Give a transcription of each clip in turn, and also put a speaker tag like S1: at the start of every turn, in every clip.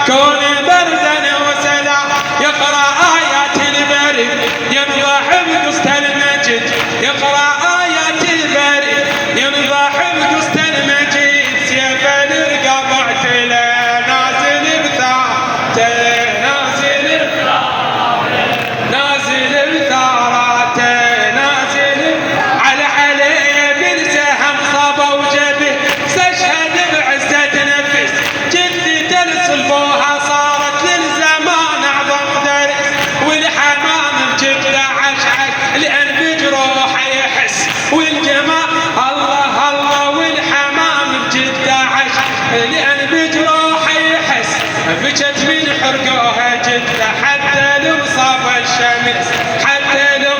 S1: كون بردا وسلام يقرأ آيات الباري ينضح بقسط المجد يقرأ آيات الباري ينضح بقسط المجد سيف الرقاب اعتلى نازل بثاراته نازل بثاراته نازل على عليه بالسهم صاب وجبه استشهد بعزة نفس جدي تلصلبوها صارت للزمان اعظم درس والحمام بجده عشعش لان بجروحه يحس والجمال الله الله والحمام بجده عشعش لان بجروحه يحس بجت من حرقوها جده حتى لو صاب الشمس حتى لو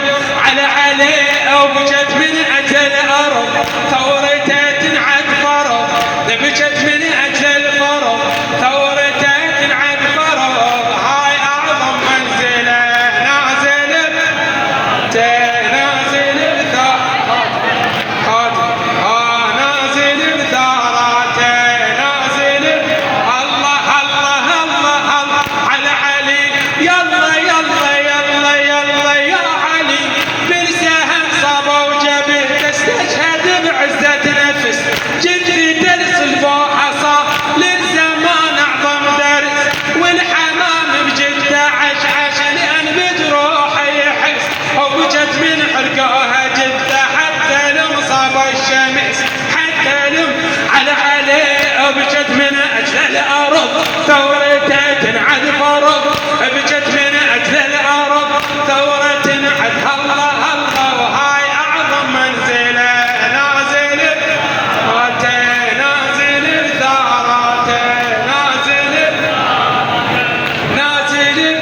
S1: عليه وبجت من اجل الارض ثورته تنعد فرض بجت من اجل الفرض ثورته تنعد فرض هاي اعظم منزله نازل نازل بثاراته نازل بثاراته نازل الله الله الله الله على علي يلا يلا يلا يلا يا علي بالسهم صاب وجبه تستشهد بعزة نفس جدري ترسل فوق حصى للزمان اعظم درس والحمام بجده عشعش لان بجروحه يحس وبجت من حرقوها جده حتى لو صاب الشمس حتى لو عليه وبجت من اجل الارض ثورته تنعد فرض بجت من اجل الارض ثورة تنعد الله الله وهاي اعظم منزله نازل بثاراته نازل بثاراته نازل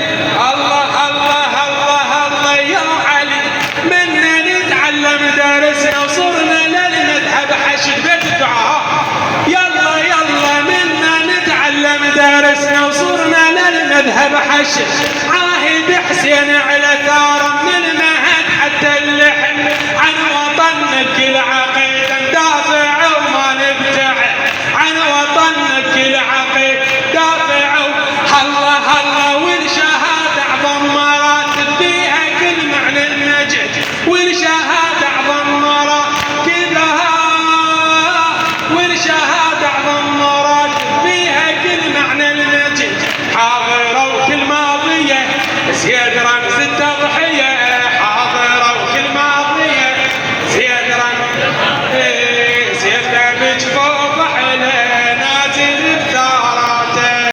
S1: الله الله الله الله يا علي منا نتعلم درسنا وصرنا للمذهب حشد بيت الدعاء يلا يلا منا نتعلم درسنا وصرنا للمذهب حشد عاهد حسين على ثار من المهد حتى اللحم عن وطنك العالم